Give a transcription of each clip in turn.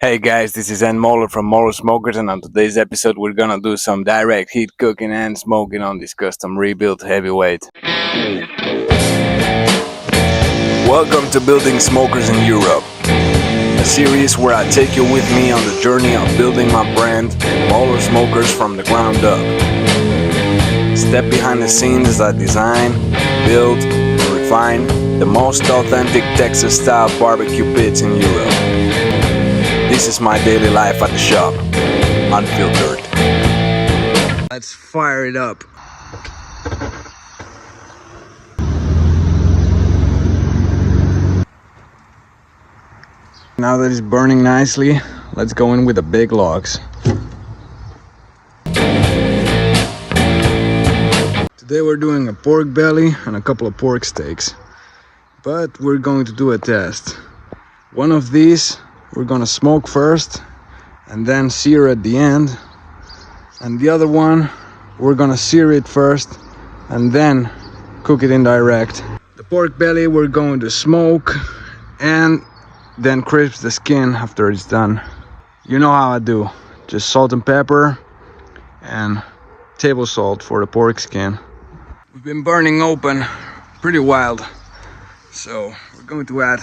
Hey guys, this is Moller from Moller Smokers, and on today's episode we're gonna do some direct heat cooking and smoking on this custom rebuilt heavyweight. Welcome to Building Smokers in Europe, a series where I take you with me on the journey of building my brand, Moller Smokers, from the ground up. Step behind the scenes as I design, build, and refine the most authentic Texas-style barbecue pits in Europe. This is my daily life at the shop, unfiltered. Let's fire it up. Now that it's burning nicely, let's go in with the big logs. Today we're doing a pork belly and a couple of pork steaks, but we're going to do a test. One of these we're gonna smoke first and then sear at the end, and the other one we're gonna sear it first and then cook it indirect. The pork belly we're going to smoke and then crisp the skin after it's done. You know how I do, just salt and pepper and table salt for the pork skin. We've been burning open pretty wild, so we're going to add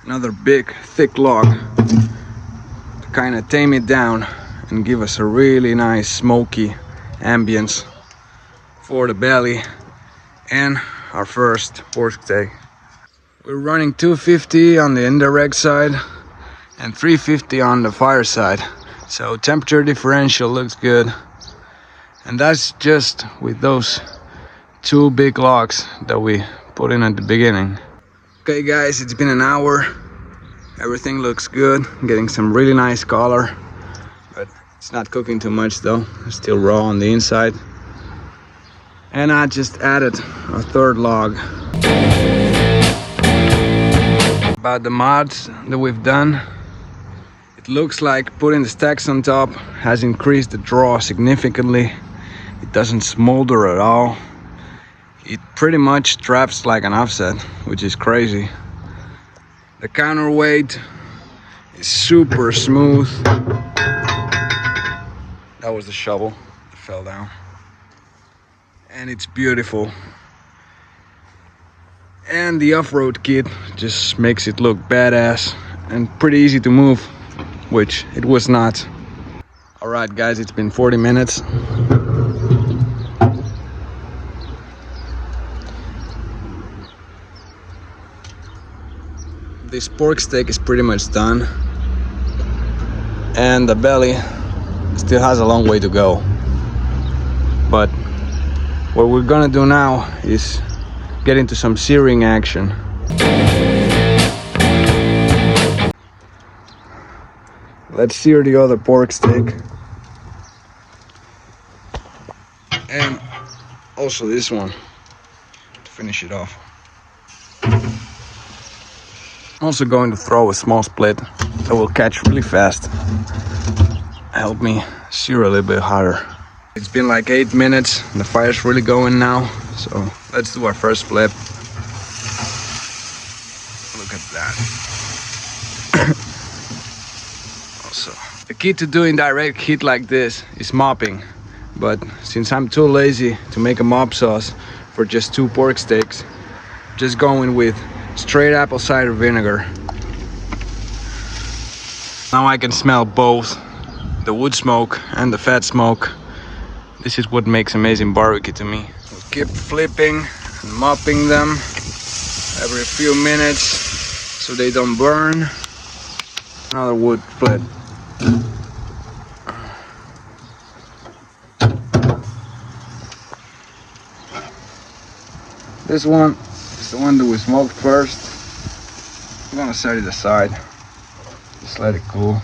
another big thick log to kind of tame it down and give us a really nice smoky ambience for the belly and our first pork steak. We're running 250 on the indirect side and 350 on the fire side, so temperature differential looks good, and that's just with those two big logs that we put in at the beginning. Okay guys, it's been an hour. Everything looks good, getting some really nice color, but it's not cooking too much though. It's still raw on the inside. And I just added a third log. About the mods that we've done, it looks like putting the stacks on top has increased the draw significantly. It doesn't smolder at all. It pretty much traps like an offset, which is crazy. The counterweight is super smooth. That was the shovel that fell down. And it's beautiful. And the off-road kit just makes it look badass and pretty easy to move, which it was not. Alright guys, it's been 40 minutes. This pork steak is pretty much done, and the belly still has a long way to go. But what we're gonna do now is get into some searing action. Let's sear the other pork steak, and also this one to finish it off. I'm also going to throw a small split that will catch really fast. Help me sear a little bit hotter. It's been like 8 minutes and the fire's really going now, so let's do our first flip. Look at that. Also, the key to doing direct heat like this is mopping, but since I'm too lazy to make a mop sauce for just 2 pork steaks, just going with straight apple cider vinegar. Now I can smell both the wood smoke and the fat smoke. This is what makes amazing barbecue to me. We'll keep flipping and mopping them every few minutes so they don't burn. Another wood split. This one is the one that we smoked first. I'm gonna set it aside. Just let it cool.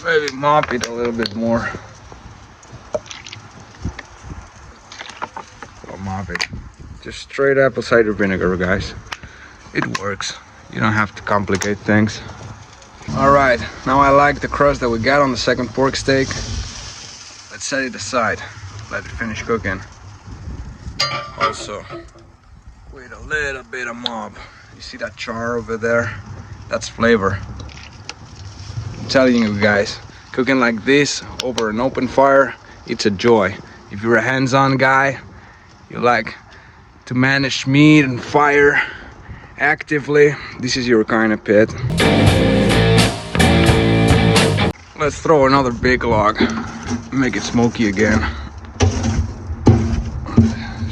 Maybe mop it a little bit more. Or mop it. Just straight apple cider vinegar, guys. It works. You don't have to complicate things. Alright, now I like the crust that we got on the second pork steak. Let's set it aside. Let it finish cooking. Also, with a little bit of mop. You see that char over there? That's flavor. I'm telling you guys, cooking like this over an open fire, it's a joy. If you're a hands-on guy, you like to manage meat and fire actively, this is your kind of pit. Let's throw another big log, make it smoky again.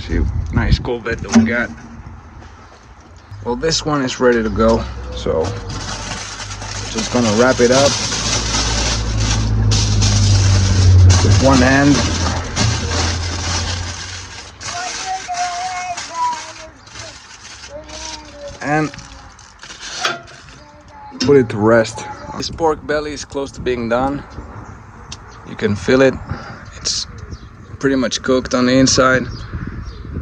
See, nice coal bed that we got. Well, this one is ready to go, so just gonna wrap it up with one hand. And put it to rest. This pork belly is close to being done. You can feel it. It's pretty much cooked on the inside.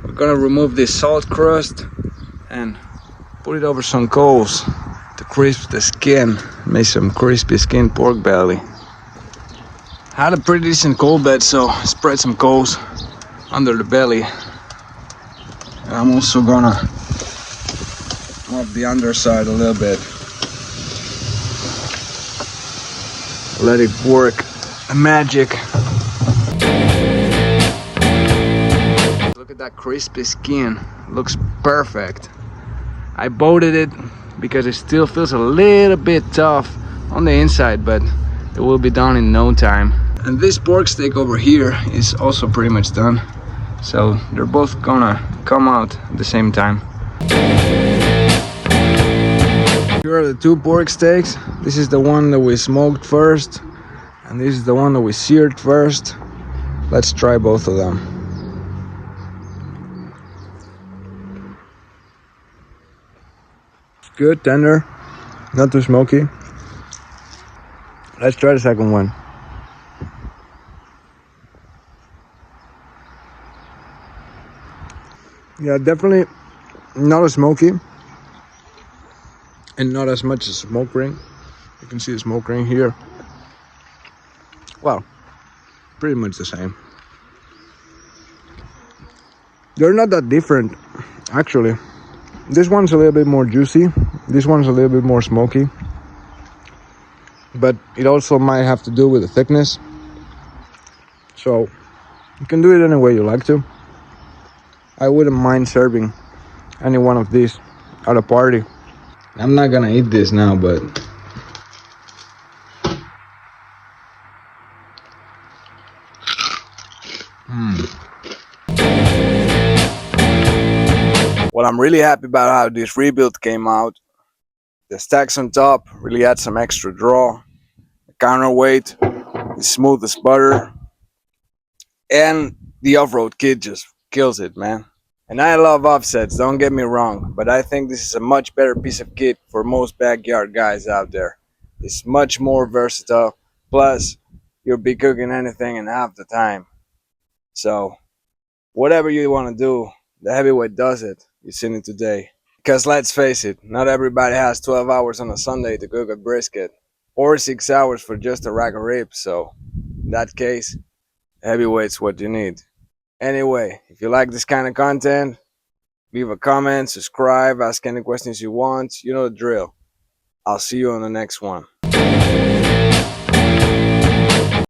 We're gonna remove this salt crust and put it over some coals to crisp the skin. Make some crispy skin pork belly. Had a pretty decent coal bed, so spread some coals under the belly. And I'm also gonna mop the underside a little bit. Let it work magic. Look at that crispy skin, looks perfect. I bolted it because it still feels a little bit tough on the inside, but it will be done in no time. And this pork steak over here is also pretty much done, so they're both gonna come out at the same time. Here are the two pork steaks. This is the one that we smoked first, and this is the one that we seared first. Let's try both of them. It's good, tender, not too smoky. Let's try the second one. Yeah, definitely not as smoky. And not as much as smoke ring. You can see the smoke ring here. Well, pretty much the same. They're not that different, actually. This one's a little bit more juicy. This one's a little bit more smoky. But it also might have to do with the thickness. So, you can do it any way you like to. I wouldn't mind serving any one of these at a party. I'm not gonna eat this now, but well, I'm really happy about how this rebuild came out. The stacks on top really add some extra draw. The counterweight is smooth as butter, and the off-road kit just kills it, man. And I love offsets, don't get me wrong, but I think this is a much better piece of kit for most backyard guys out there. It's much more versatile, plus you'll be cooking anything in half the time. So whatever you want to do, the heavyweight does it. You've seen it today. Because let's face it, not everybody has 12 hours on a Sunday to cook a brisket, or 6 hours for just a rack of ribs, so in that case, heavyweight's what you need. Anyway, if you like this kind of content, leave a comment, subscribe, ask any questions you want. You know the drill. I'll see you on the next one.